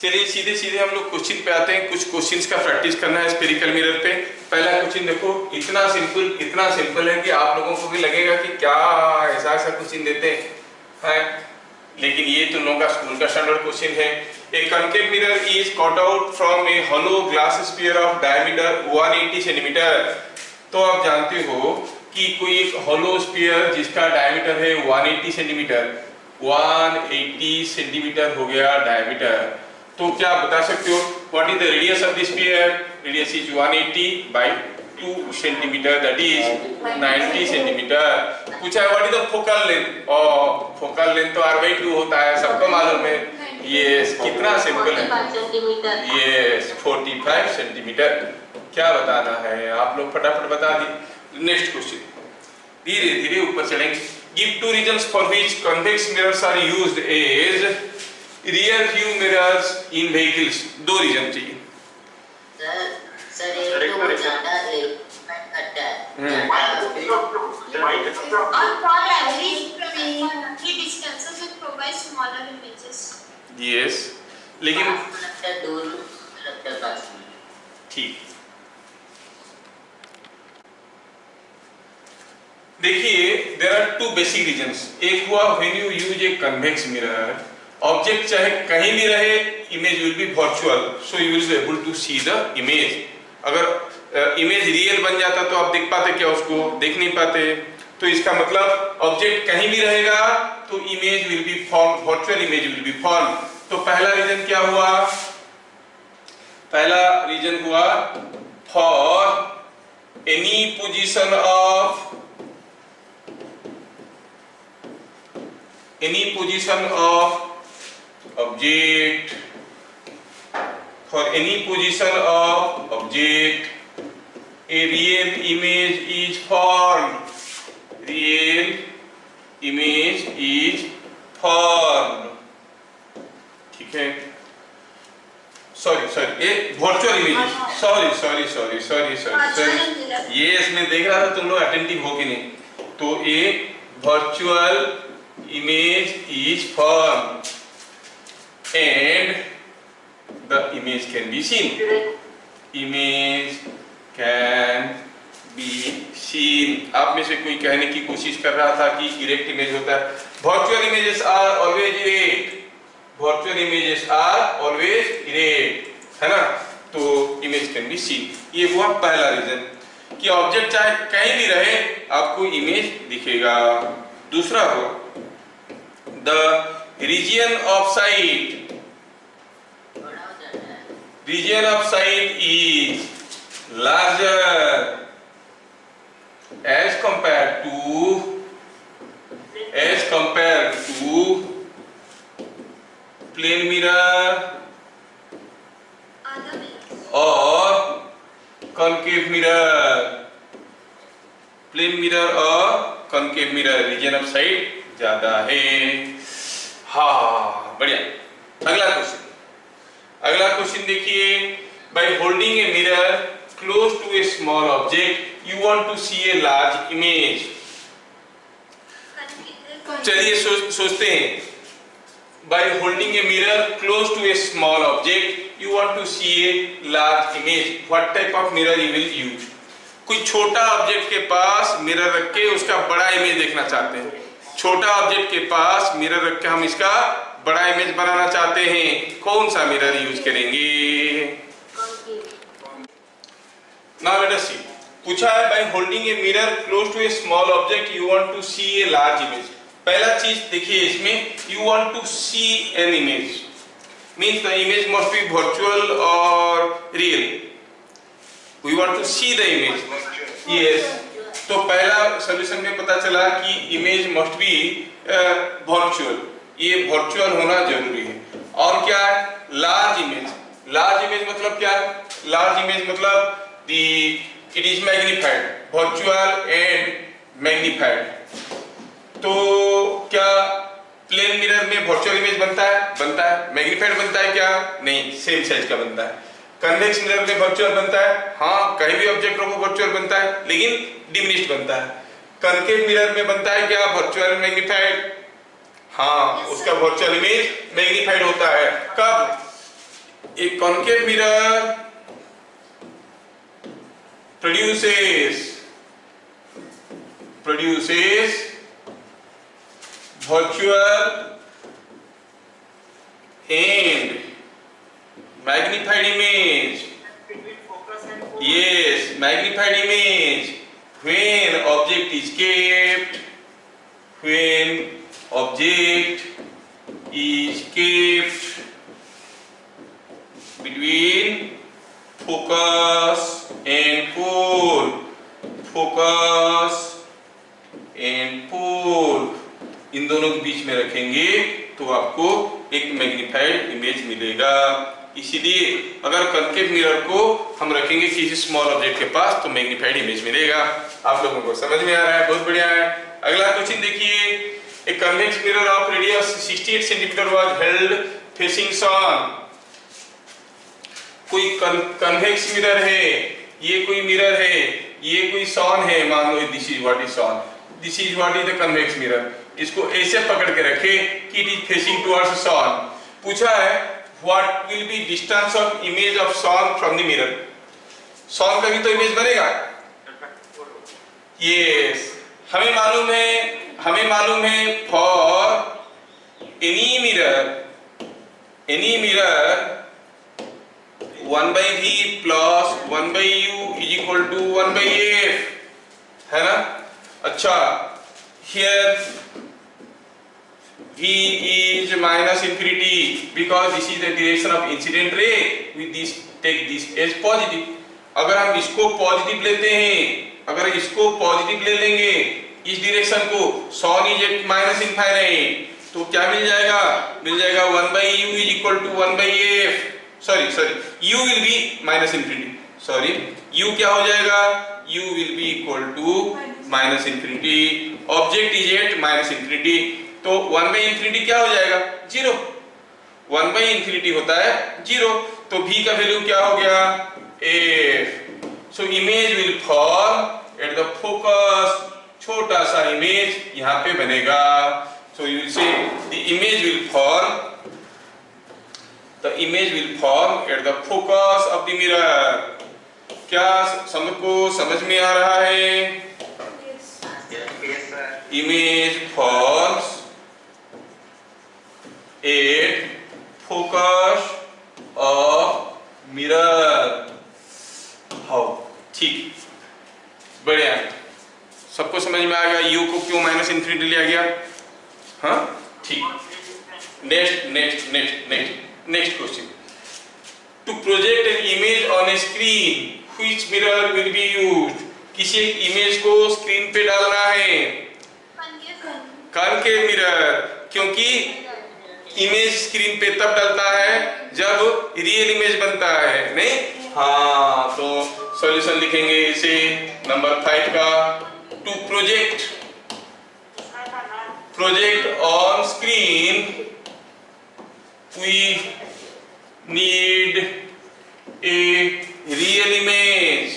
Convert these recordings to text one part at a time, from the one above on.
चलिए सीधे सीधे हम लोग क्वेश्चन पे आते हैं। कुछ क्वेश्चंस का प्रैक्टिस करना है स्फेरिकल मिरर पे। पहला क्वेश्चन देखो, इतना सिंपल है कि आप लोगों को भी लगेगा कि क्या ऐसा क्वेश्चन देते हैं, लेकिन ये तुम लोगों का स्कूल का स्टैंडर्ड क्वेश्चन है। A concave mirror is cut out from a hollow glass sphere of diameter 180 centimetre. तो आप जानते हो कि कोई एक होलो स्फीयर जिसका डायमीटर है 180 सेंटीमीटर, 180 सेंटीमीटर हो गया डायमीटर। तो क्या आप बता सकते हो what is the radius of this sphere? Radius is 180 by 2 centimetre, that is 90 centimetre. पूछा है what is the focal length? और फोकल लेंथ तो r/2 होता है, सबको मालूम है। ये कितना सिंपल है, ये 45 सेंटीमीटर। क्या बताना है आप लोग फटाफट बता दी। नेक्स्ट क्वेश्चन, धीरे धीरे ऊपर चलेंगे। Give two reasons for which convex mirrors are used as rear view mirrors in vehicles. दो रीजन चाहिए। सर एक तो ज्यादा रिफ्लेक्ट करता है और for average the distances it provides smaller images. Yes, लेकिन लगता है दूर, लगता है पास में। ठीक, देखिए there are two basic reasons. एक हुआ when you use a convex mirror, object चाहे कहीं भी रहे, image will be virtual, so you will be able to see the image. अगर इमेज रियल बन जाता तो आप देख पाते क्या? उसको देख नहीं पाते। तो इसका मतलब ऑब्जेक्ट कहीं भी रहेगा तो image will B form, virtual image will B form. तो पहला रीजन क्या हुआ? पहला रीजन हुआ for any position of object, for any position of object a real image is formed, real image is formed। ठीक है, सॉरी ये virtual image, sorry ये इसमें देख रहा था तुम लोग अटेंटिव हो कि नहीं। तो ये virtual image is formed and the image can be seen. Image can be seen। आप में से कोई कहने की कोशिश कर रहा था कि इरेक्ट इमेज होता है। Virtual images are always erect, virtual images are always erect, है ना। तो इमेज कैन बी सीन, ये हुआ पहला रीजन कि ऑब्जेक्ट चाहे कहीं भी रहे आपको इमेज दिखेगा। दूसरा हो the region of sight, region of sight is larger as compared to plane mirror or concave mirror, plane mirror और concave mirror, region of sight ज्यादा है। हाँ बढ़िया। अगला क्वेश्चन देखिए, by holding a mirror close to a small object you want to see a large image. चलिए सोचते हैं, by holding a mirror close to a small object you want to see a large image, what type of mirror you will use? कोई छोटा object के पास mirror रख के उसका बड़ा इमेज देखना चाहते हैं। छोटा ऑब्जेक्ट के पास मिरर रख के हम इसका बड़ा इमेज बनाना चाहते हैं, कौन सा मिरर यूज करेंगे? Now let us see. पूछा है by holding a mirror close to a small object you want to see a large image. पहला चीज देखिए इसमें, you want to see an image means the image must be virtual और real. We want to see the image, yes. तो पहला solution में पता चला कि इमेज मस्ट बी वर्चुअल, ये वर्चुअल होना जरूरी है। और क्या है? Large image. लार्ज इमेज मतलब क्या है? लार्ज इमेज मतलब it is magnified, virtual and magnified. तो क्या प्लेन मिरर में वर्चुअल इमेज बनता है? मैग्निफाइड बनता है क्या? नहीं, सेम साइज का बनता है। कन्वेक्स मिरर में वर्चुअल बनता है, हाँ कहीं भी ऑब्जेक्ट रखो वर्चुअल बनता है, लेकिन डिमिनिश्ड बनता है। कनकेव मिरर में बनता है क्या? वर्चुअल मैग्निफाइड, हाँ उसका वर्चुअल इमेज मैग्निफाइड होता है। कब? a concave mirror produces virtual and magnified image. Yes, magnified image when object is kept between focus and pole. इन दोनों के बीच में रखेंगे तो आपको एक मैग्नीफाइड इमेज मिलेगा। इसीलिए अगर कनकेव मिरर को हम रखेंगे किसी स्मॉल ऑब्जेक्ट के पास तो मैग्नीफाइड इमेज मिलेगा। आप लोगों को समझ में आ रहा है? बहुत बढ़िया है। अगला क्वेश्चन देखिए, a convex mirror of radius 68 centimetre was held facing sun. कोई कन्वेक्स मिरर है, ये कोई मिरर है, ये कोई सन है, मान लो this is what is sun, this is what is the convex mirror. इसको ऐसे पकड़ के रखे कि it is facing towards sun. पूछा है what will be distance of image of sun from the mirror. Sun का भी तो इमेज बनेगा। यस, हमें मालूम है for any mirror 1/v plus 1/u is equal to 1/f, है ना? अच्छा, here v is minus infinity because this is the direction of incident ray. With this, take this as positive. अगर हम इसको पॉजिटिव लेते हैं, अगर इसको पॉजिटिव ले लेंगे इस डायरेक्शन को, सन इज एट माइनस इनफाइनाइट, तो क्या मिल जाएगा? 1/u is equal to 1/f. Sorry u will be minus infinity. Sorry, u क्या हो जाएगा? u will be equal to minus infinity. Object is at minus infinity, तो 1/infinity क्या हो जाएगा? 0। 1/infinity होता है 0, तो v का वैल्यू क्या हो गया? f. So image will fall at the focus. छोटा सा इमेज यहाँ पे बनेगा। सो you will say the image will fall at the focus of the mirror. क्या सबको समझ में आ रहा है? Image falls at focus of mirror. How, ठीक, बढ़िया, सबको समझ में आ गया u को क्यों माइनस इंफिनिटी लिया गया? हाँ, ठीक। Next question, to project an image on a screen which mirror will be used. किसी एक इमेज को स्क्रीन पे डालना है, कॉनकेव मिरर, क्योंकि इमेज स्क्रीन पे तब डलता है जब रियल इमेज बनता है, नहीं? हाँ, तो सॉल्यूशन लिखेंगे इसे नंबर 5 का। To project on screen we need a real image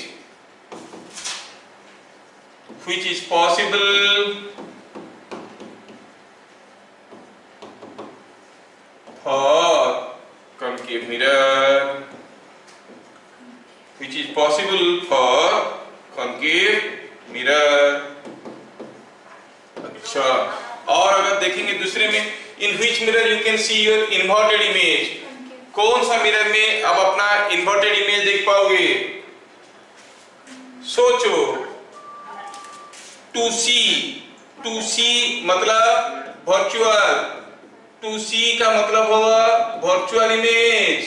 which is possible for concave mirror, अच्छा, और अगर देखेंगे दूसरे में, in which mirror you can see your inverted image. कौन सा मिरर में अब अपना इन्वर्टेड इमेज देख पाओगे? सोचो। टू सी मतलब वर्चुअल, टू सी का मतलब होगा वर्चुअल इमेज,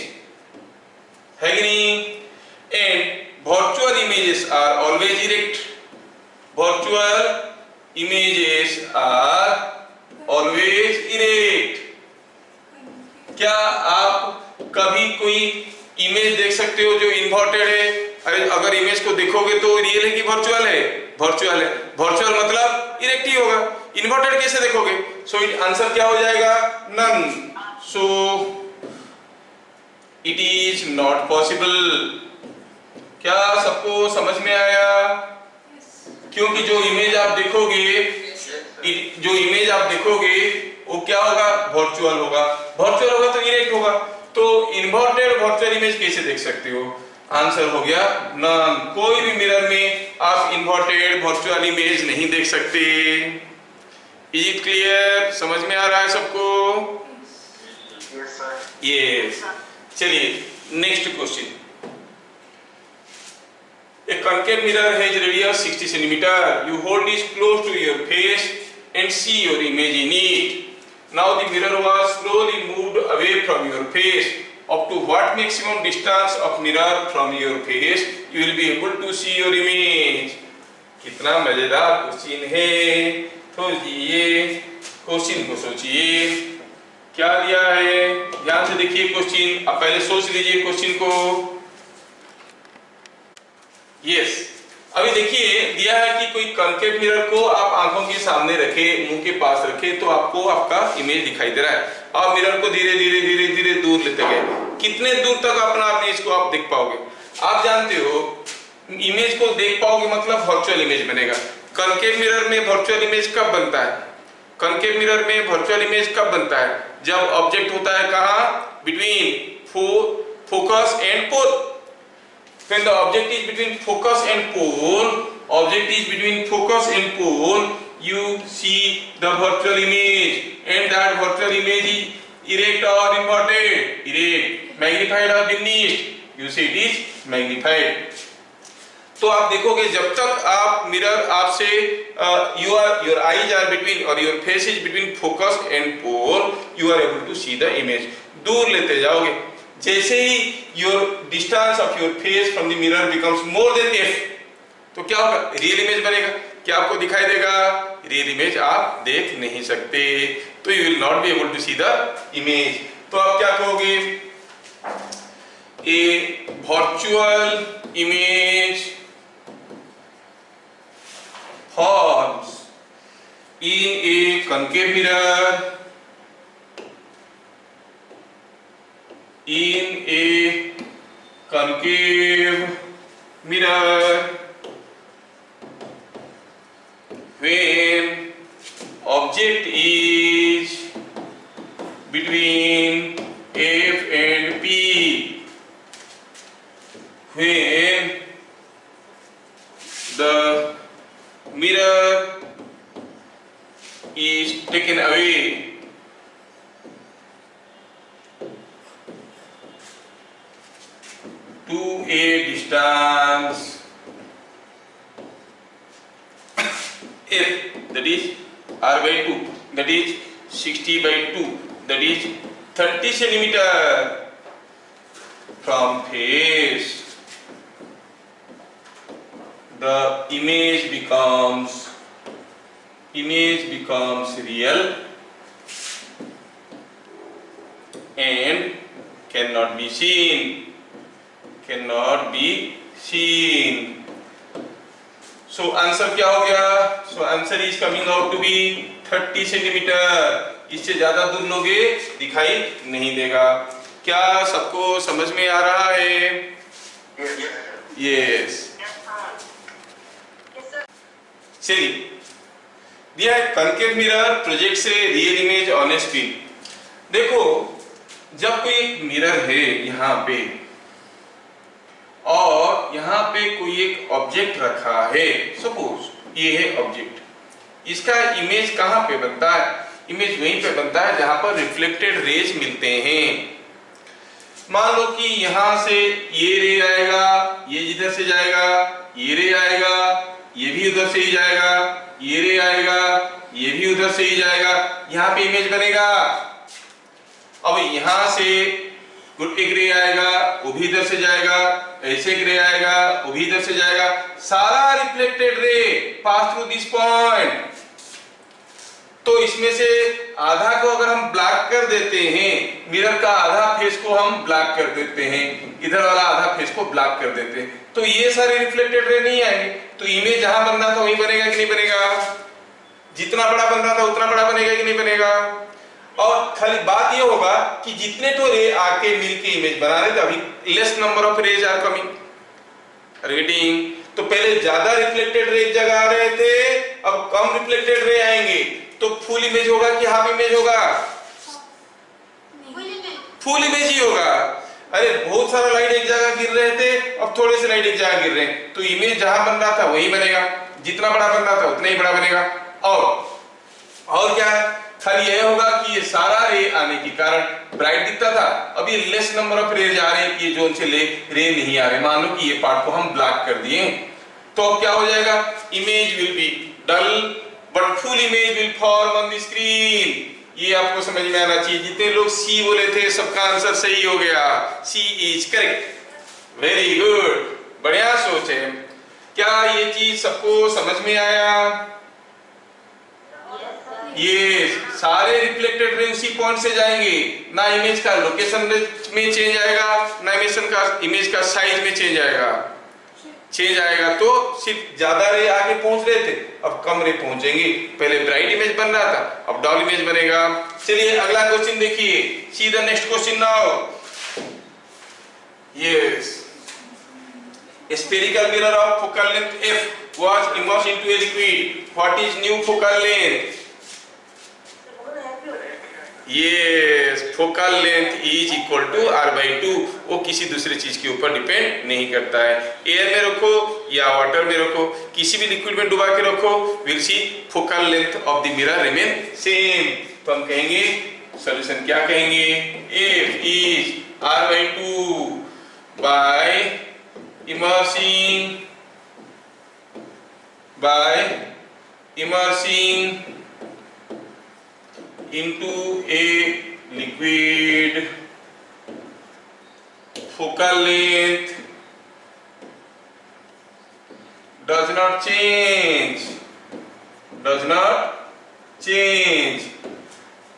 है कि नहीं? And virtual images are always erect. क्या आप कभी कोई इमेज देख सकते हो जो इन्वर्टेड है? अरे अगर इमेज को देखोगे तो रियल है कि वर्चुअल है? वर्चुअल है। वर्चुअल मतलब इरेक्ट ही होगा। इन्वर्टेड कैसे देखोगे? सो आंसर क्या हो जाएगा? None. So it is not possible. क्या सबको समझ में आया? क्योंकि जो इमेज आप देखोगे वो क्या होगा? वर्चुअल होगा। वर्चुअल होगा तो इरेक्ट होगा। तो इन्वर्टेड वर्चुअल इमेज कैसे देख सकते हो? आंसर हो गया नन। कोई भी मिरर में आप इन्वर्टेड वर्चुअल इमेज नहीं देख सकते। Is it clear? समझ में आ रहा है सबको? यस। चलिए next question. A concave mirror has radius 60 cm. You hold it close to your face and see your image in it. Now the mirror was slowly moved away from your face. Up to what maximum distance of mirror from your face you will be able to see your image? कितना मजेदार question है। सोचिए, question को सोचिए क्या दिया है। ध्यान से देखिए क्वेश्चन। अब पहले सोच लीजिए क्वेश्चन को। यस, अभी देखिए दिया है कि कोई कॉन्केव मिरर को आप आंखों के सामने रखे, मुंह के पास रखे तो आपको आपका इमेज दिखाई दे रहा है। आप मिरर को धीरे धीरे धीरे धीरे दूर लेते गए, कितने दूर तक अपना इमेज को आप देख पाओगे? आप जानते हो इमेज को देख पाओगे मतलब वर्चुअल इमेज बनेगा। कॉन्केव मिरर में वर्चुअल इमेज कब बनता है? कॉन्केव मिरर में वर्चुअल इमेज कब बनता है? जब ऑब्जेक्ट होता है कहाँ? Between focus and pole. When the object is between focus and pole, you see the virtual image, and that virtual image is erect or inverted? Erect. Magnified or diminished? You see it is magnified. तो आप देखोगे जब तक आप mirror आपसे your eyes are between or your face is between focus and pole, you are able to see the image. दूर लेते जाओगे, जैसे ही your distance of your face from the mirror becomes more than f, तो क्या होगा? Real image बनेगा। क्या आपको दिखाई देगा? रियल इमेज आप देख नहीं सकते, तो you will not be able to see the image। तो आप क्या कहोगे? A virtual image forms in a concave mirror when object is between F and P, when the mirror is taken away to a distance f, that is r by 2, that is 60 by 2, that is 30 centimeter from face, the image becomes real and cannot be seen. So answer क्या हो गया? So answer is coming out to be 30 centimetre. इससे ज्यादा दूर लोगे दिखाई नहीं देगा। क्या सबको समझ में आ रहा है? यस। चलिए, दिया है concave mirror projects a real image on a screen. देखो जब कोई एक मिरर है यहाँ पे और यहाँ पे कोई एक ऑब्जेक्ट रखा है, सपोज ये है ऑब्जेक्ट, इसका इमेज कहाँ पे बनता है? इमेज वहीं पे बनता है जहां पर रिफ्लेक्टेड रेज मिलते हैं। मान लो कि यहाँ से ये रे आएगा, ये इधर से जाएगा, ये रे आएगा, ये भी उधर से ही जाएगा, ये रे आएगा, ये भी उधर से ही जाएगा, यहाँ पे इमेज बनेगा। अब यहाँ से एक रे आएगा, वो भी इधर से जाएगा, ऐसे एक रे आएगा, वो भी इधर से जाएगा, सारा reflected ray pass through this point. तो इसमें से आधा को अगर हम ब्लैक कर देते हैं, मिरर का आधा फेस को हम ब्लैक कर देते हैं, इधर वाला आधा फेस को ब्लैक कर देते हैं, तो ये सारे रिफ्लेक्टेड रे नहीं आएंगे। तो इमेज जहां बनना था वहीं बनेगा कि नहीं बनेगा? जितना बड़ा बन रहा था उतना बड़ा बनेगा कि नहीं बनेगा? और खाली बात ये होगा कि जितने तो रे आके मिलके इमेज बना रहे थे, अभी less number of rays are coming, getting. तो पहले ज्यादा रिफ्लेक्टेड रे एक जगह आ रहे थे, अब कम रिफ्लेक्टेड रे आएंगे, तो फुल इमेज होगा कि हाफ इमेज होगा? फुल इमेज ही होगा। अरे बहुत सारा लाइट एक जगह गिर रहे थे, अब थोड़े से लाइट एक जगह गिर रहे हैं, तो इमेज जहां बन रहा था वही बनेगा, जितना बड़ा बन रहा था उतना ही बड़ा बनेगा। और क्या है, खाली यह होगा कि ये सारा रे आने के कारण ब्राइट दिखता था, अब ये लेस नंबर ऑफ रे आ रहे हैं कि ये जोन से रे नहीं आ रहे। मान लो कि ये पार्ट को हम ब्लैक कर दिए, तो अब क्या हो जाएगा, image will be dull but full image will form on the screen. ये आपको समझ में आना चाहिए। जितने लोग सी बोले थे सबका आंसर सही हो गया, सी इज करेक्ट। वेरी गुड, बढ़िया सोच है। क्या ये चीज सबको समझ में आया? ये सारे रिफ्लेक्टेड रे उसी पॉइंट से जाएंगे, ना इमेज का लोकेशन में चेंज आएगा, ना इमेज का साइज में चेंज आएगा। तो सिर्फ ज्यादा रे आगे पहुंच रहे थे, अब कम रे पहुंचेंगे। पहले ब्राइट इमेज बन रहा था, अब डल इमेज बनेगा। चलिए अगला क्वेश्चन देखिए, see the next question now. Yes, spherical mirror of focal length f was immersed into a liquid. What is new focal length? Yes, focal length is equal to r/2। वो किसी दूसरे चीज के ऊपर डिपेंड नहीं करता है। एयर में रखो या वाटर में रखो, किसी भी लिक्विड में डुबा के रखो, will see focal length of the mirror remain same. तो हम कहेंगे सॉल्यूशन क्या कहेंगे, f is r/2 by immersing into a liquid, focal length does not change।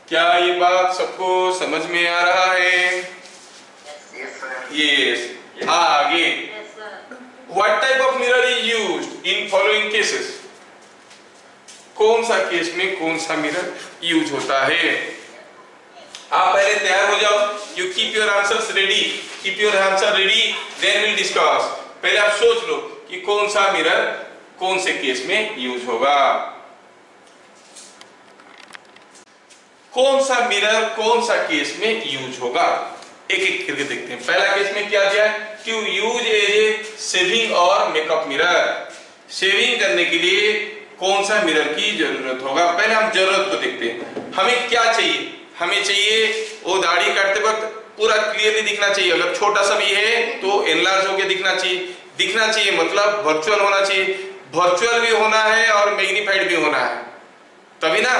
क्या ये बात सबको समझ में आ रहा है? यस। आगे, what type of mirror is used in following cases? कौन सा केस में कौन सा मिरर यूज होता है? आप पहले तैयार हो जाओ, you keep your answers ready, then will discuss. पहले आप सोच लो कि कौन सा मिरर कौन से केस में यूज होगा, कौन सा मिरर कौन सा केस में यूज होगा। एक एक करके देखते हैं। पहला केस में क्या दिया है, to use as a shaving और मेकअप मिरर। शेविंग करने के लिए कौन सा मिरर की जरूरत होगा? पहले हम जरूरत को देखते हैं। हमें क्या चाहिए, हमें चाहिए वो दाढ़ी काटते वक्त पूरा क्लियरली दिखना चाहिए। अगर छोटा सा भी है तो एनलार्ज होकर दिखना चाहिए, मतलब वर्चुअल होना चाहिए। वर्चुअल भी होना है और मैग्नीफाइड भी होना है, तभी ना,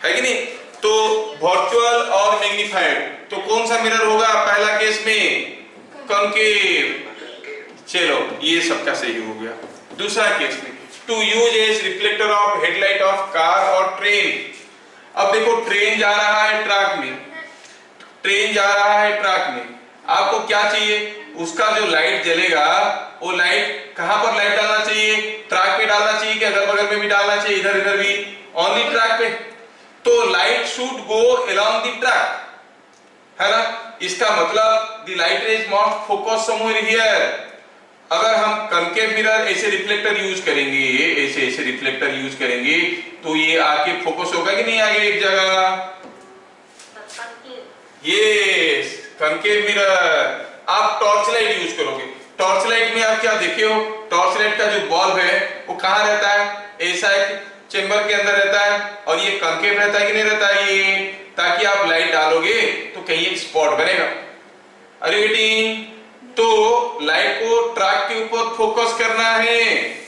है कि नहीं? तो वर्चुअल और मैग्नीफाइड, तो कौन सा मिरर होगा पहला केस में? कॉन्केव। चलो ये सबका सही हो गया। दूसरा केस में, to use as reflector of headlight of car और ट्रेन। अब देखो ट्रेन जा रहा है ट्रैक में, आपको क्या चाहिए, उसका जो लाइट जलेगा वो लाइट कहां पर लाइट डालना चाहिए? ट्रैक पे डालना चाहिए कि अगल बगल में भी डालना चाहिए, इधर इधर भी? ओनली ट्रैक पे। तो light should go along the track, है ना? इसका मतलब the light rays must focus somewhere here. अगर हम कनकेव मिरर ऐसे रिफ्लेक्टर यूज करेंगे, तो ये आके फोकस होगा कि नहीं आगे एक जगह? Yes, concave mirror. आप टॉर्च लाइट यूज करोगे, टॉर्च लाइट में आप क्या देखे हो, टॉर्च लाइट का जो बल्ब है वो कहाँ रहता है? ऐसा एक चेंबर के अंदर रहता है, और ये कनकेव रहता है कि नहीं रहता है ये, ताकि आप लाइट डालोगे तो कहीं एक स्पॉट बनेगा। Are you getting? तो लाइट को ट्रैक के ऊपर फोकस करना है,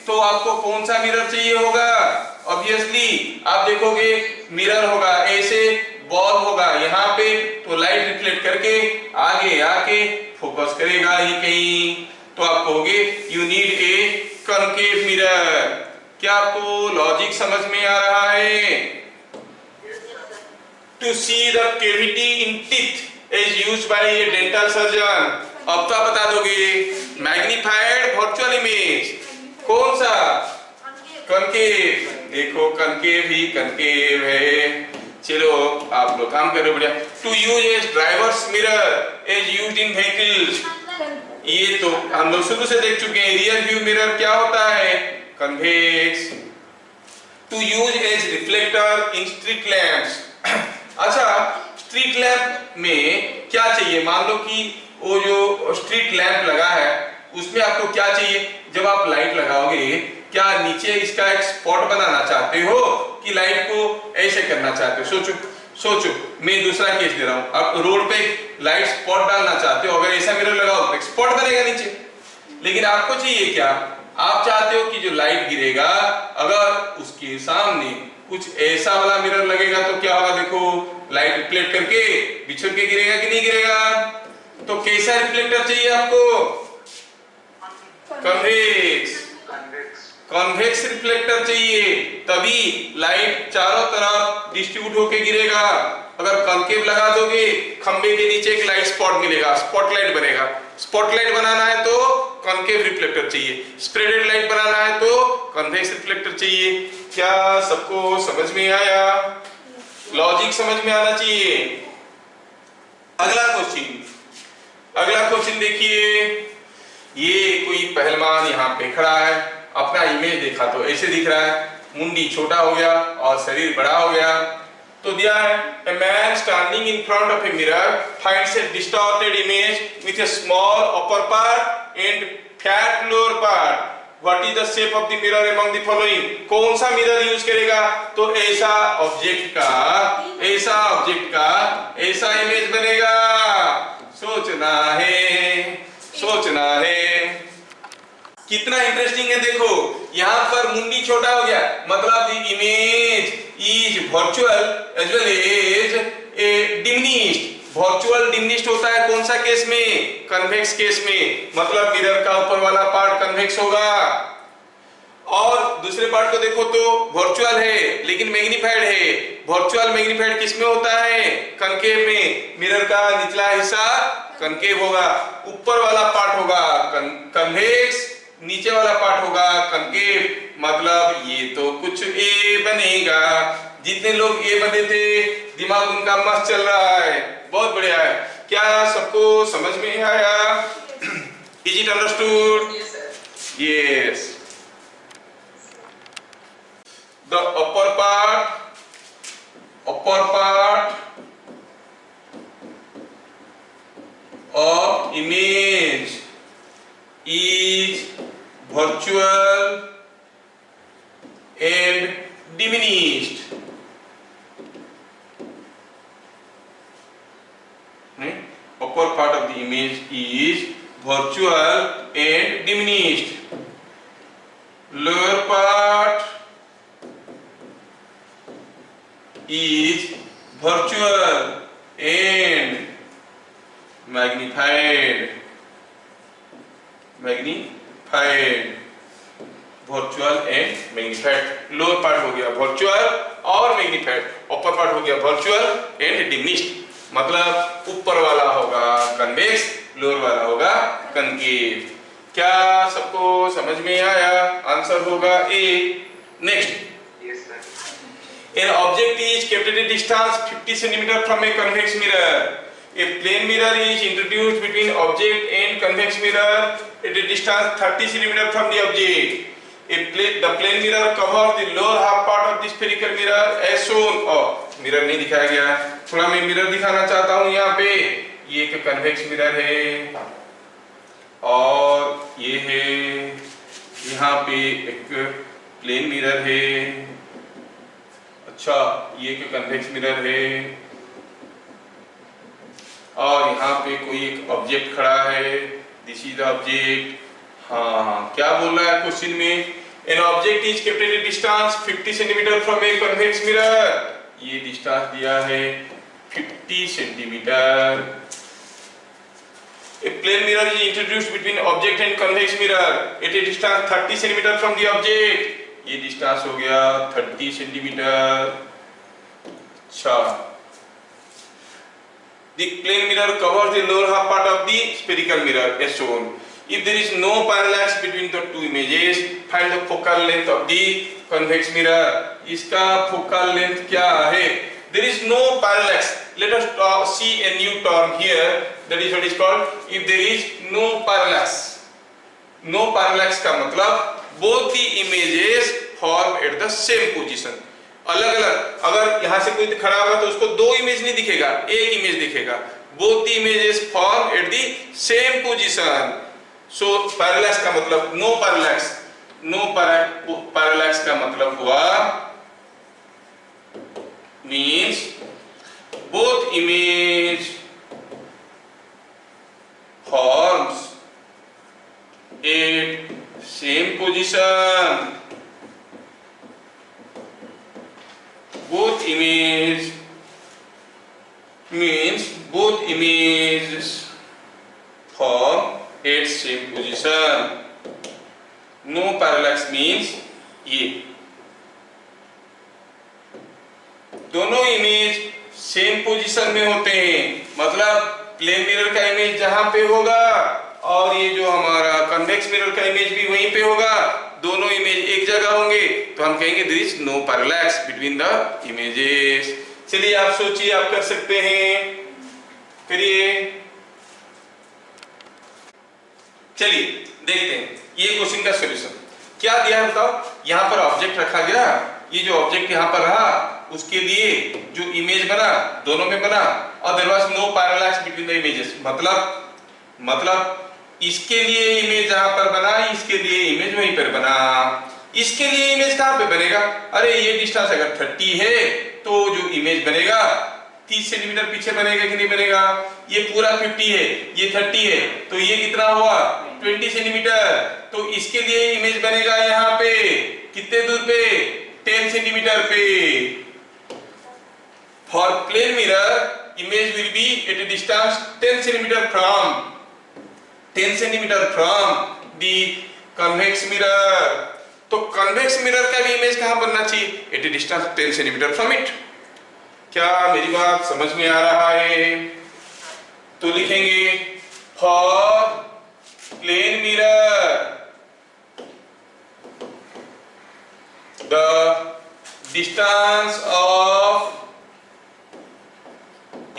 तो आपको कौन सा मिरर चाहिए होगा? ऑब्वियसली आप देखोगे मिरर होगा, ऐसे बॉल होगा यहाँ पे, तो लाइट रिफ्लेक्ट करके आगे आके फोकस करेगा ही कहीं, तो आप कहोगे you need a concave mirror. क्या आपको लॉजिक समझ में आ रहा है? To see the cavity in teeth is used by a dental surgeon. अब तो आप बता दोगे मैग्नीफाइड वर्चुअल इमेज, कौन सा? कनकेव। देखो कनकेव ही कनकेव है। चलो आप लोग काम करो बढ़िया। To use as drivers mirror is used in vehicles. ये तो हम लोग शुरू से देख चुके हैं। रियर व्यू मिरर क्या होता है? Convex. To use as reflector in street lamps. अच्छा, स्ट्रीट लैंप में क्या चाहिए, मान लो कि वो जो स्ट्रीट लैंप लगा है उसमें आपको क्या चाहिए, जब आप लाइट लगाओगे क्या नीचे इसका एक स्पॉट बनाना चाहते हो कि लाइट को ऐसे करना चाहते हो? सोचो सोचो, मैं दूसरा केस दे रहा हूं, आप रोड पे लाइट स्पॉट डालना चाहते हो, अगर ऐसा मिरर लगाओ तो स्पॉट बनेगा नीचे, लेकिन आपको चाहिए क्या, आप चाहते हो कि जो लाइट गिरेगा अगर उसके सामने कुछ ऐसा वाला मिरर लगेगा तो क्या होगा, देखो लाइट रिफ्लेक्ट करके बिछड़ के गिरेगा कि नहीं गिरेगा? तो कैसा रिफ्लेक्टर चाहिए आपको? कन्वेक्स, कॉन्वेक्स रिफ्लेक्टर चाहिए, तभी लाइट चारों तरफ डिस्ट्रीब्यूट होके गिरेगा। अगर कॉन्केव लगा दोगे खंबे के नीचे एक लाइट स्पॉट मिलेगा, स्पॉटलाइट बनेगा। स्पॉटलाइट बनाना है तो कॉन्केव रिफ्लेक्टर चाहिए, स्प्रेडेड लाइट बनाना है तो कॉन्वेक्स रिफ्लेक्टर चाहिए। क्या सबको समझ में आया? लॉजिक समझ में आना चाहिए। अगला क्वेश्चन देखिए, ये कोई पहलवान यहाँ पे खड़ा है, अपना इमेज देखा तो ऐसे दिख रहा है, मुंडी छोटा हो गया और शरीर बड़ा हो गया। तो दिया है a man standing in front of a mirror finds a distorted image with a small upper part and fat lower part. What is the shape of the mirror among the following? कौन सा mirror use करेगा? तो ऐसा object का ऐसा image बनेगा। सोचना है कितना इंटरेस्टिंग है। देखो यहाँ पर मुंडी छोटा हो गया, मतलब the image is virtual as well as a diminished. Virtual diminished होता है कौन सा केस में? कन्वेक्स केस में, मतलब मिरर का ऊपर वाला पार्ट कन्वेक्स होगा। और दूसरे पार्ट को देखो तो वर्चुअल है लेकिन मैग्नीफाइड है। वर्चुअल मैग्नीफाइड किस में होता है? कनकेव में। मिरर का निचला हिस्सा कनकेव होगा, ऊपर वाला पार्ट होगा कन्वेक्स, नीचे वाला पार्ट होगा कनकेव। मतलब ये तो कुछ ए बनेगा। जितने लोग ए बने थे दिमाग उनका मस्त चल रहा है, बहुत बढ़िया है। क्या सबको समझ में आया? Is it understood? Yes. The upper part of image is virtual and diminished. Upper part of the image is virtual and diminished. Lower part is virtual and magnified. Virtual and magnified. Lower part हो गया virtual और magnified, ऊपर part हो गया virtual and diminished। मतलब ऊपर वाला होगा कन्वेक्स, लोअर वाला होगा कनकेव। क्या सबको समझ में आया? आंसर होगा A. Next, an object is kept at a distance 50 cm from a convex mirror. A plane mirror is introduced between object and convex mirror at a distance 30 cm from the object. The plane mirror covers the lower half part of the spherical mirror as shown. Mirror नहीं दिखाया गया, थोड़ा मैं mirror दिखाना चाहता हूँ। यहाँ पे ये एक कन्वेक्स मिरर है और ये है, यहाँ पे एक प्लेन मिरर है। अच्छा, ये एक कन्वेक्स मिरर है और यहाँ पे कोई एक ऑब्जेक्ट खड़ा है। This is the object. हाँ, क्या बोल रहा है क्वेश्चन में? An object is kept at a distance 50 centimetre from A convex mirror. ये डिस्टेंस दिया है 50 centimetre. A plane mirror is introduced between object and convex mirror at a distance 30 cm from the object. ये distance हो गया 30 centimetre. अच्छा, the plane mirror covers the lower half part of the spherical mirror as shown. If there is no parallax between the two images, find the focal length of the convex mirror. इसका focal length क्या है? There is no parallax. Let us see a new term here. That is what is called if there is no parallax. No parallax का मतलब both the images form at the same position. अलग अलग, अगर यहाँ से कोई खड़ा होगा तो उसको दो इमेज नहीं दिखेगा, एक इमेज दिखेगा। both the images form at the same position. So parallax का मतलब no parallax, parallax का मतलब हुआ means both image forms at same position. Both image means both images form at same position. No parallax means ये दोनों image same position में होते हैं, मतलब प्लेन मिरर का इमेज जहां पे होगा और ये जो हमारा कन्वेक्स मिरर का इमेज भी वहीं पे होगा, दोनों इमेज एक जगह होंगे, तो हम कहेंगे there is no parallax between the images. चलिए आप सोचिए, आप कर सकते हैं, करिए। चलिए देखते हैं ये क्वेश्चन का सॉल्यूशन क्या दिया है, बताओ। यहाँ पर ऑब्जेक्ट रखा गया, ये जो ऑब्जेक्ट यहाँ पर रहा उसके लिए जो इमेज बना दोनों में बना, और there was no parallax between the images, मतलब इसके लिए इमेज जहां पर बना, इसके लिए इमेज वहीं पर बना। इसके लिए इमेज कहां पे बनेगा, अरे ये डिस्टेंस अगर 30 है तो जो इमेज बनेगा 30 सेंटीमीटर पीछे बनेगा कि नहीं बनेगा। ये पूरा 50 है, ये 30 है, तो ये कितना हुआ 20 सेंटीमीटर। तो इसके लिए इमेज बनेगा यहाँ पे कितने दूर पे, 10 सेंटीमीटर पे। For plane mirror image will be at a distance 10 centimetre from the convex mirror. तो कन्वेक्स मिरर का भी इमेज कहां बनना चाहिए, at a distance 10 centimetre from it. क्या मेरी बात समझ में आ रहा है? तो लिखेंगे for plane mirror the distance of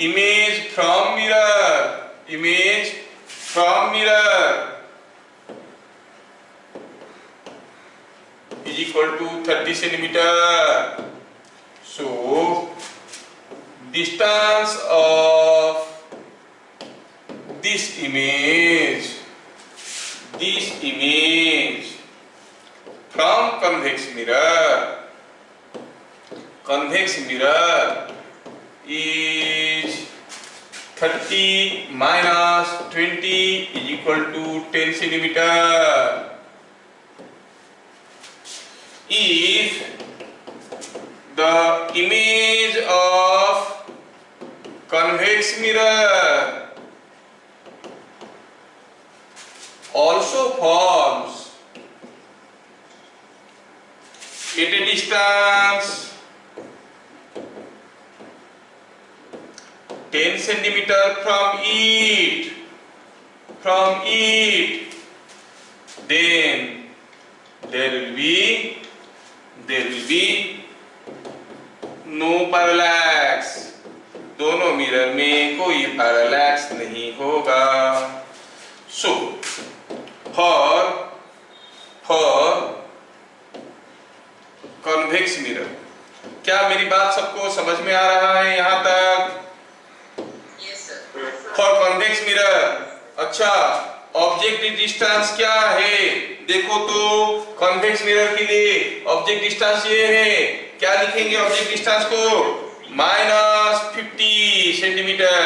image from mirror is equal to 30 centimeter. So distance of this image from convex mirror is 30 minus 20 is equal to 10 centimeter. If the image of convex mirror also forms at a distance 10 centimeter from it, then there will be no parallax. दोनों mirror में कोई parallax नहीं होगा। So for convex mirror, क्या मेरी बात सबको समझ में आ रहा है यहाँ तक? फॉर कॉन्वेक्स मिरर, अच्छा ऑब्जेक्ट डिस्टेंस क्या है, देखो तो कॉन्वेक्स मिरर के लिए ऑब्जेक्ट डिस्टेंस ये है, क्या लिखेंगे ऑब्जेक्ट डिस्टेंस को, -50 सेंटीमीटर।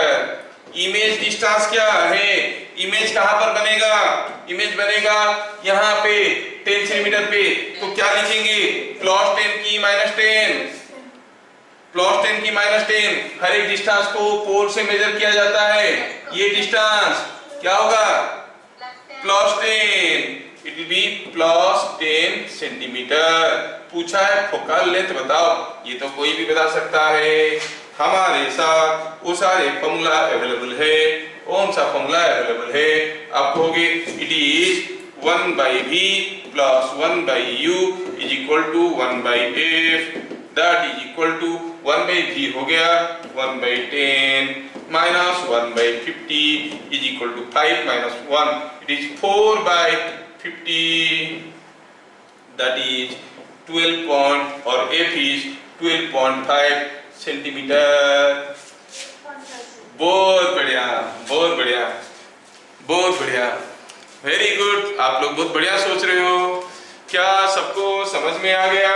इमेज डिस्टेंस क्या है, इमेज कहां पर बनेगा, इमेज बनेगा यहाँ पे 10 सेंटीमीटर पे, तो क्या लिखेंगे +10 की -10, +10 की -10। हर एक डिस्टेंस को पोल से मेजर किया जाता है, ये डिस्टेंस क्या होगा +10, इट विल बी +10 सेंटीमीटर। पूछा है फोकल लेंथ बताओ, ये तो कोई भी बता सकता है, हमारे साथ वो सारे फॉर्मूला अवेलेबल है। कौन सा फॉर्मूला अवेलेबल है, आप कहोगे it is 1/v + 1/u is equal to 1/f, that is equal to 1/v हो गया 1/10 minus 1/50 is equal to 5 minus 1, it is 4/50, that is 12 or f is 12.5 centimeter, बहुत बढ़िया, बहुत बढ़िया, बहुत बढ़िया, वेरी गुड। आप लोग बहुत बढ़िया सोच रहे हो। क्या सबको समझ में आ गया?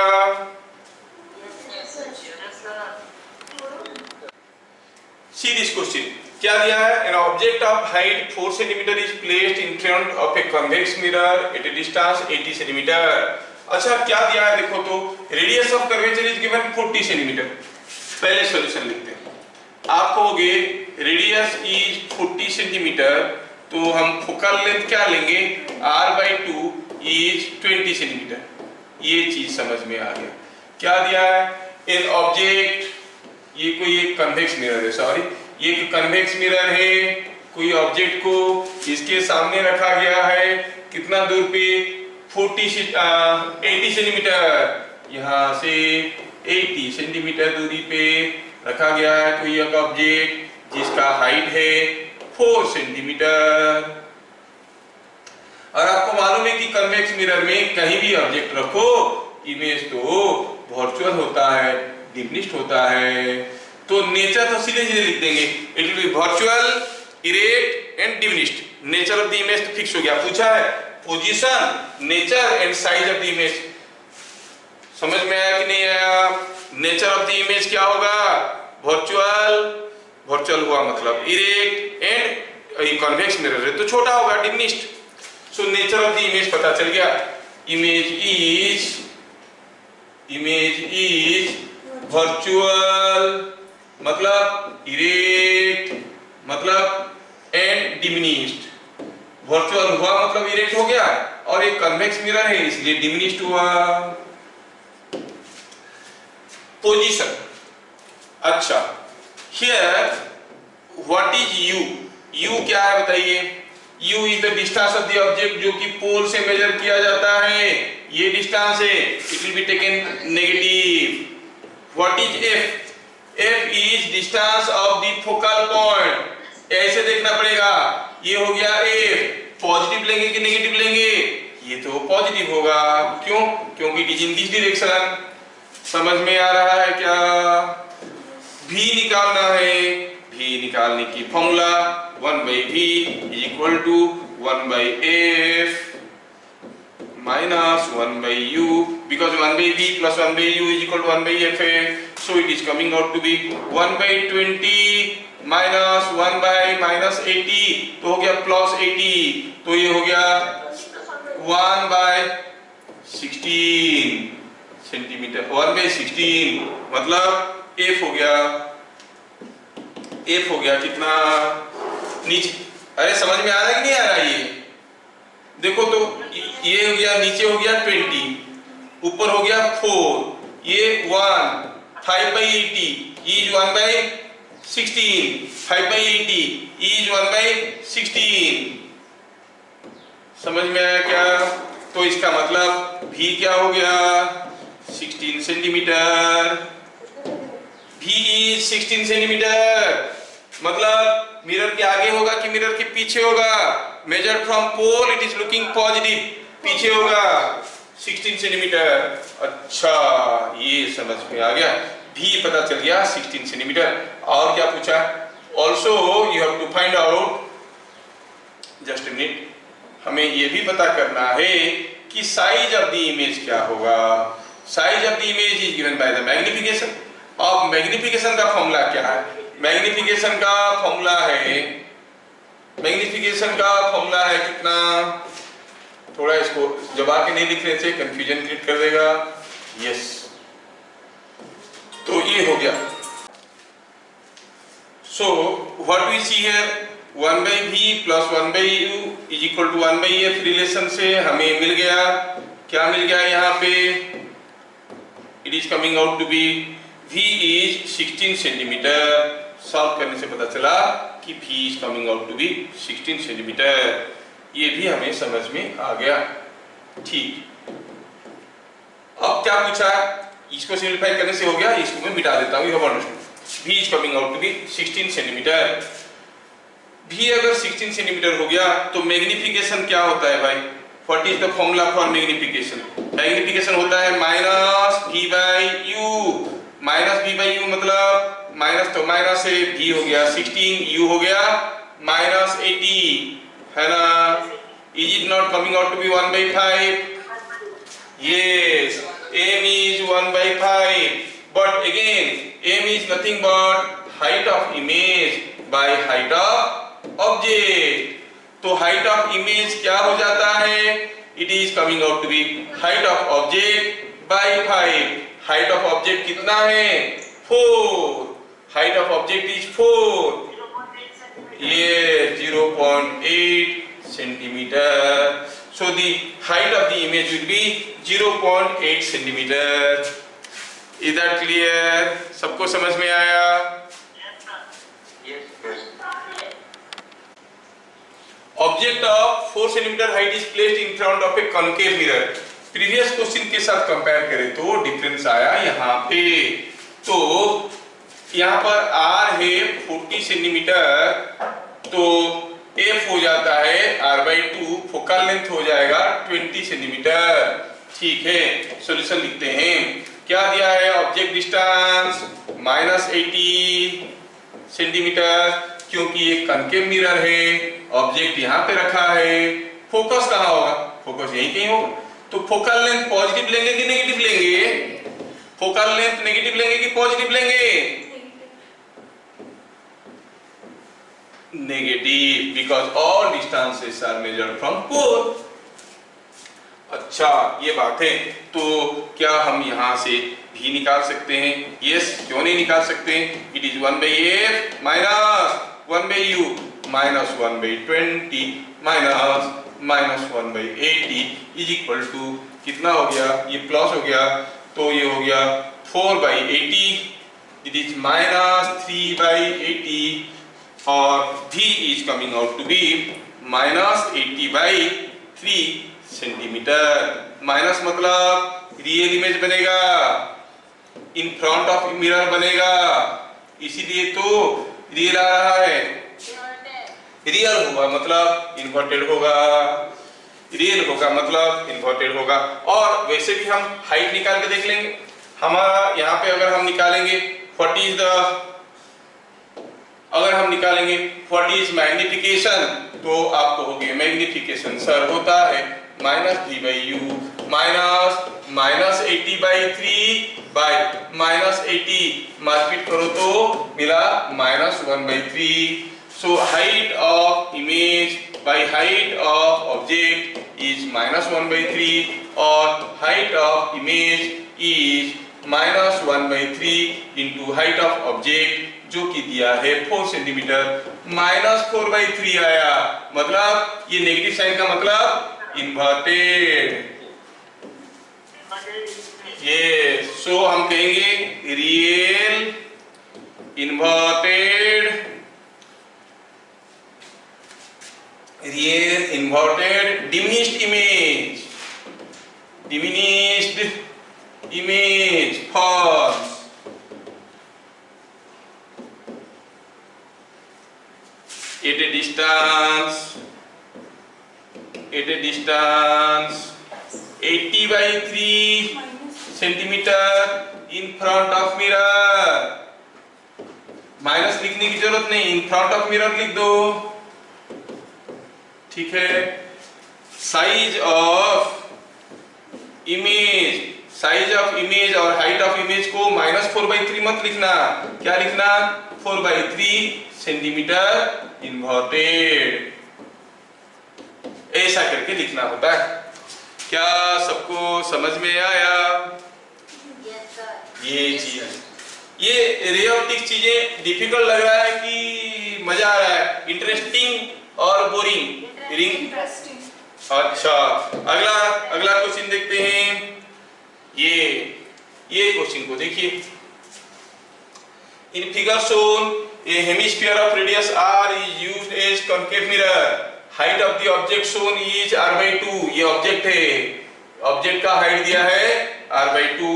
See this question. क्या दिया है? An object of height 4 cm is placed in front of a convex mirror at a distance 80 cm. अच्छा क्या दिया है देखो तो, radius of curvature is given 40 cm। पहले सॉल्यूशन लिखते हैं। आप कहोगे रेडियस इज 40 cm, तो हम फोकल लेंथ क्या लेंगे? r/2 is 20 cm। ये चीज समझ में आ गया। क्या दिया है? एन ऑब्जेक्ट, ये कोई एक कन्वेक्स मिरर है, सॉरी ये एक कन्वेक्स मिरर है, कोई ऑब्जेक्ट को इसके सामने रखा गया है, कितना दूर पे? 80 सेंटीमीटर, यहाँ से 80 सेंटीमीटर दूरी पे रखा गया है कोई एक ऑब्जेक्ट जिसका हाइट है 4 सेंटीमीटर। और आपको मालूम है कि कन्वेक्स मिरर में कहीं भी ऑब्जेक्ट रखो, इमेज तो वर्चुअल होता है, डिमिनिश्ड होता है। तो नेचर तो सीधे सीधे लिख देंगे, it will be virtual, erect and diminished. Nature of the image तो फिक्स हो गया। पूछा है position, nature and size of the image. समझ में आया कि नहीं आया? नेचर ऑफ द इमेज क्या होगा? वर्चुअल, वर्चुअल हुआ मतलब इरेक्ट, एंड कन्वेक्स मिरर है तो छोटा होगा, diminished. So nature of the image पता चल गया। इमेज इज वर्चुअल मतलब इरेक्ट मतलब एंड डिमिनिश्ड। वर्चुअल हुआ मतलब इरेक्ट हो गया, और एक कन्वेक्स मिरर है इसलिए डिमिनिश्ड हुआ। पोजीशन, अच्छा here what is you? You क्या है बताइए? u is the distance of the object जो कि पोल से मेजर किया जाता है, ये डिस्टेंस है, it will be taken negative. What is f? f is distance of the focal point. ऐसे देखना पड़ेगा, ये हो गया f। पॉजिटिव लेंगे कि नेगेटिव लेंगे? ये तो पॉजिटिव होगा। क्यों? क्योंकि it is in this direction. समझ में आ रहा है क्या? v निकालना है, v निकालने की formula 1/v is equal to 1/f minus 1/u, because 1/v plus 1/u is equal to 1/f है, so it is coming out to be 1/20 minus 1/-80, तो हो गया +80, तो ये हो गया 1/16 सेंटीमीटर, 1/16 मतलब f हो गया, f हो गया कितना? नीचे, अरे समझ में आ रहा है कि नहीं आ रहा? ये देखो तो, ये हो गया नीचे हो गया 20, ऊपर हो गया 4, ये 1, 5/80 is 1/16, 5/80 is 1/16। समझ में आया क्या? तो इसका मतलब v क्या हो गया? 16 सेंटीमीटर। v is 16 सेंटीमीटर मतलब मिरर के आगे होगा कि मिरर के पीछे होगा? Measured from pole it is looking positive, पीछे होगा 16 सेंटीमीटर। अच्छा ये समझ में आ गया, भी पता चल गया 16 सेंटीमीटर। और क्या पूछा? Also you have to find out, just a minute, हमें ये भी पता करना है कि साइज ऑफ द इमेज क्या होगा। Size of the image is given by the magnification. अब मैग्निफिकेशन का फॉर्मूला क्या है? मैग्निफिकेशन का फॉर्मूला है, मैग्निफिकेशन का फॉर्मूला है कितना? थोड़ा इसको दबा के नहीं लिखने से कंफ्यूजन क्रिएट कर देगा। यस, तो ये हो गया। So what we see here, 1/v plus 1/u is equal to 1/f relation से हमें मिल गया, क्या मिल गया यहाँ पे? It is coming out to be v is 16 centimetre. Solve करने से पता चला कि v is coming out to be 16 centimetre. ये भी हमें समझ में आ गया। ठीक, अब क्या पूछा? इसको सिंपलीफाई करने से हो गया, इसको मैं मिटा देता हूँ। You have understood, v is coming out to be 16 centimetre. v अगर 16 सेंटीमीटर हो गया तो मैग्निफिकेशन क्या होता है भाई? What is the formula for magnification? Magnification होता है -v/u। -v/u मतलब माइनस तो माइनस है, भी हो गया 16, यू हो गया माइनस 80, है ना? Is it not coming out to be 1/5? Yes, m is 1/5, but again m is nothing but height of image by height of object. तो height of image क्या हो जाता है? It is coming out to be height of object by 5. Height of object कितना है? 4. Height of object is 4. Yes, 0.8 centimeter. So the height of the image will be 0.8 centimeter. Is that clear? सबको समझ में आया? Object of 4 centimeter height is placed in front of a concave mirror. Previous question के साथ compare करें तो difference आया यहाँ पे। तो यहाँ पर R है 40 सेंटीमीटर, तो F हो जाता है R/2, फोकल लेंथ हो जाएगा 20 सेंटीमीटर। ठीक है, सॉल्यूशन लिखते हैं। क्या दिया है? ऑब्जेक्ट डिस्टेंस -80 सेंटीमीटर, क्योंकि ये कनकेव मिरर है, ऑब्जेक्ट यहाँ पे रखा है। फोकस कहाँ होगा? फोकस यहीं कहीं होगा। तो फोकल लेंथ पॉजिटिव लेंगे कि नेगेटिव लेंगे? फोकल लेंथ नेगेटिव लेंगे कि पॉजिटिव लेंगे? Negative, because all distances are measured from core. अच्छा, ये बात है। तो क्या हम यहाँ से भी निकाल सकते हैं? यस, क्यों नहीं निकाल सकते? It is 1/f minus 1/u minus 1/20 minus 1/80 is equal to कितना हो गया? ये प्लस हो गया, तो ये हो गया 4/80, इट इज माइनस 3/80, और v is coming out to be -80/3 centimetre. Minus मतलब रियल इमेज बनेगा, इन फ्रंट ऑफ मिरर बनेगा, इसीलिए तो रियल आ रहा है। रियल होगा मतलब इन्वर्टेड होगा, रियल होगा मतलब इन्वर्टेड होगा। और वैसे भी हम हाइट निकाल के देख लेंगे। हमारा यहाँ पे अगर हम निकालेंगे व्हाट इज द, अगर हम निकालेंगे व्हाट इज मैग्निफिकेशन, तो आपको हो गया मैग्निफिकेशन सर होता है -v/u माइनस -80/3 बाय -80, मार्केट करो तो मिला -1/3। So height of image by height of object is -1/3, और height of image is -1/3 into height of object, जो कि दिया है 4 सेंटीमीटर, -4/3 आया। मतलब ये नेगेटिव साइन का मतलब इन्वर्टेड। ये सो हम कहेंगे real inverted, real inverted diminished image forms at a distance 80/3 centimetre in front of mirror। Minus लिखने की जरूरत नहीं, in front of mirror लिख दो। ठीक है। साइज ऑफ इमेज और हाइट ऑफ इमेज को -4/3 मत लिखना। क्या लिखना? 4/3 सेंटीमीटर इन्वर्टेड, ऐसा करके लिखना होता है। क्या सबको समझ में आया? ये चीज, ये रे ऑप्टिक्स चीजें डिफिकल्ट लग रहा है कि मजा आ रहा है? इंटरेस्टिंग और बोरिंग? इंटरेस्टिंग। अच्छा, अगला क्वेश्चन देखते हैं। ये क्वेश्चन को देखिए। In figure shown, a hemisphere of radius r is used as concave mirror. Height of the object shown is r/2. ये ऑब्जेक्ट है, ऑब्जेक्ट का हाइट दिया है r/2,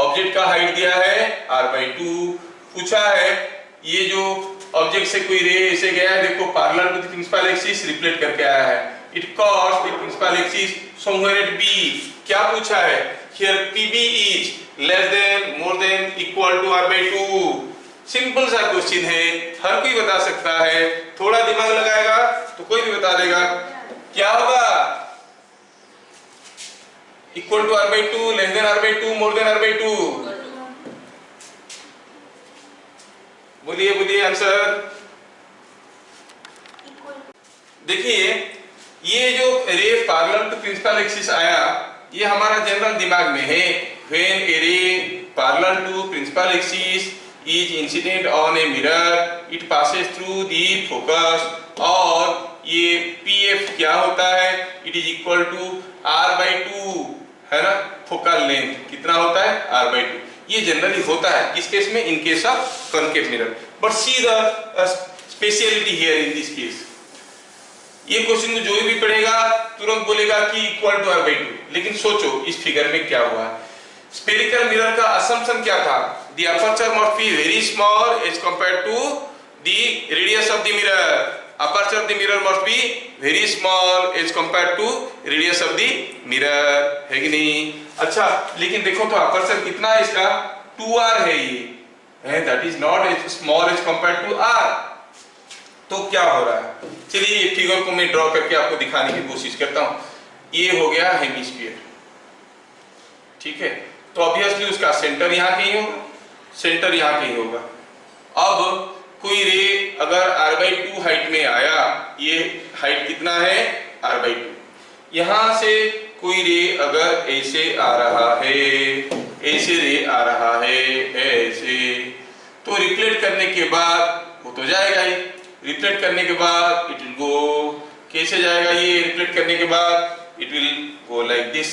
ऑब्जेक्ट का हाइट दिया है r/2। पूछा है ये जो ऑब्जेक्ट से कोई रे ऐसे गया है, देखो parallel to the principal axis reflect करके आया है। It cross the principal axis somewhere at b। क्या पूछा है? Here PB is less than, more than, equal to r/2। Simple सा क्वेश्चन है, हर कोई बता सकता है, थोड़ा दिमाग लगाएगा तो कोई भी बता देगा। क्या होगा? Equal to r/2, less than r/2, more than r/2। बोलिए बोलिए आंसर। देखिए ये जो रे पैरेलल टू प्रिंसिपल एक्सिस आया, ये हमारा जनरल दिमाग में है। When a ray parallel to principal axis is incident on a mirror it passes through the focus, और ये पीएफ क्या होता है? It is equal to r/2, है ना। फोकल लेंथ कितना होता है? r/2। ये जनरली होता है किस केस में? In case of concave mirror. But see the speciality here in this case. ये क्वेश्चन को जो भी पढ़ेगा तुरंत बोलेगा कि इक्वल टू r/2, लेकिन सोचो इस फिगर में क्या हुआ। स्फेरिकल मिरर का असम्पशन क्या था? The aperture must be very small as compared to the radius of the mirror. Aperture of the mirror must be very small as compared to radius of the mirror, है कि नहीं? अच्छा, लेकिन देखो तो अपर्चर कितना है इसका? 2r है ये, that is not as small as compared to r। तो क्या हो रहा है? चलिए ये फिगर को मैं ड्रॉ करके आपको दिखाने की कोशिश करता हूं। ये हो गया हेमिस्फीयर, ठीक है। तो ऑब्वियसली उसका सेंटर यहाँ कहीं होगा, सेंटर यहाँ कहीं होगा। अब कोई रे अगर r/2 हाइट में आया, ये हाइट कितना है? r/2। यहां से कोई रे अगर ऐसे आ रहा है, ऐसे रे आ रहा है, ऐसे, तो रिफ्लेक्ट करने के बाद वो तो जाएगा ही। रिफ्लेक्ट करने के बाद इट विल गो, कैसे जाएगा ये? रिफ्लेक्ट करने के बाद it will go like this.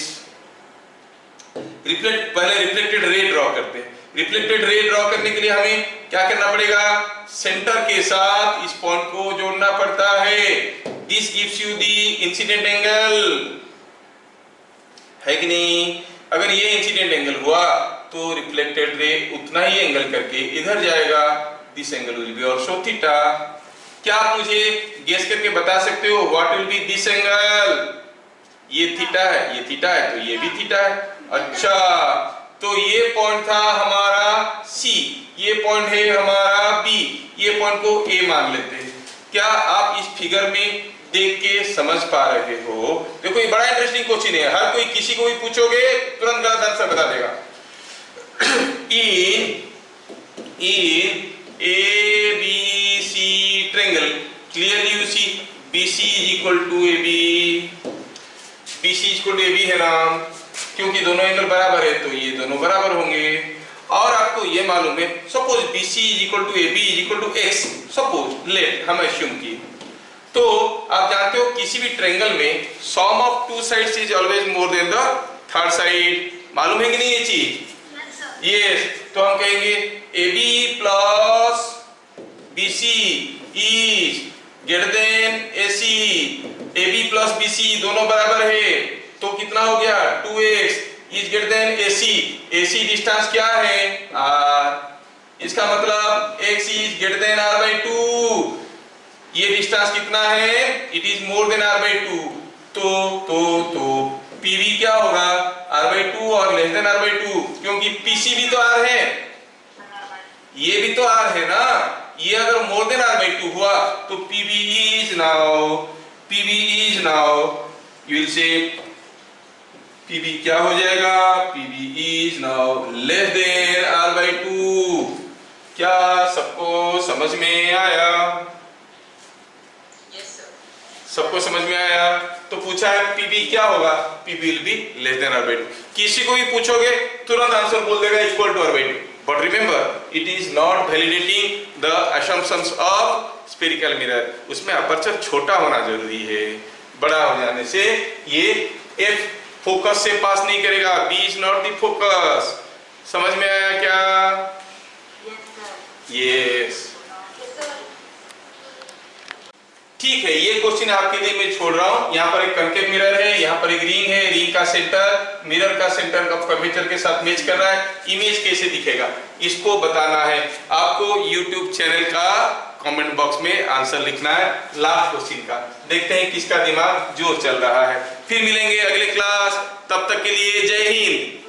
पहले रिफ्लेक्टेड रे ड्रॉ करते हैं। रिफ्लेक्टेड रे ड्रॉ करने के लिए हमें क्या करना पड़ेगा? सेंटर के साथ इस पॉइंट को जोड़ना पड़ता है। This gives you the incident angle, है कि नहीं? अगर ये इंसिडेंट एंगल हुआ तो रिफ्लेक्टेड रे उतना ही एंगल करके इधर जाएगा। This angle will be also theta. क्या आप मुझे गेस करके बता सकते हो what will B this angle? ये थीटा है, ये थीटा है, तो ये भी थीटा है। अच्छा, तो ये पॉइंट था हमारा C, ये पॉइंट है हमारा B, ये पॉइंट को A मान लेते हैं। क्या आप इस फिगर में देख के समझ पा रहे हो? देखो ये बड़ा इंटरेस्टिंग क्वेश्चन है, हर कोई, किसी को भी पूछोगे तुरंत गलत आंसर बता देगा। in ABC triangle, clearly you see BC is equal to AB, BC is equal to AB है ना, क्योंकि दोनों एंगल बराबर है तो ये दोनों बराबर होंगे। और आपको ये मालूम है, suppose BC is equal to AB is equal to X, suppose let हम अस्यूम किए, तो आप जानते हो किसी भी ट्रायंगल में sum of two sides is always more than the third side. मालूम है कि नहीं ये चीज? यस, तो हम कहेंगे AB plus BC is greater than AC। AB plus BC दोनों बराबर है, तो कितना हो गया? 2x is greater than AC। AC distance क्या है? r। इसका मतलब x is greater than r/2। ये डिस्टेंस कितना है? It is more than r/2। तो PV क्या होगा? r/2 और लेस देन r/2, क्योंकि PC भी तो r है, ये भी तो r है ना। ये अगर मोर देन r/2 हुआ तो PV is now you will say PV क्या हो जाएगा? PV is now less than r/2। क्या सबको समझ में आया? सबको समझ में आया? तो पूछा है PV क्या होगा? PV will be less than r/2। किसी को भी पूछोगे तुरंत आंसर बोल देगा equal to r/2। But remember it is not validating the assumptions of spherical mirror. उसमें अपर्चर छोटा होना जरूरी है, बड़ा हो जाने से ये F फोकस से पास नहीं करेगा। B is not the focus. समझ में आया क्या? यस, ठीक है। ये क्वेश्चन आपके लिए मैं छोड़ रहा हूं। यहाँ पर एक कॉन्केव मिरर है, यहाँ पर एक रिंग है, रिंग का सेंटर मिरर का सेंटर का कर्वेचर के साथ मैच कर रहा है। इमेज कैसे दिखेगा इसको बताना है आपको। YouTube चैनल का कमेंट बॉक्स में आंसर लिखना है लास्ट क्वेश्चन का। देखते हैं किसका दिमाग जोर चल रहा है। फिर मिलेंगे अगले क्लास, तब तक के लिए जय हिंद।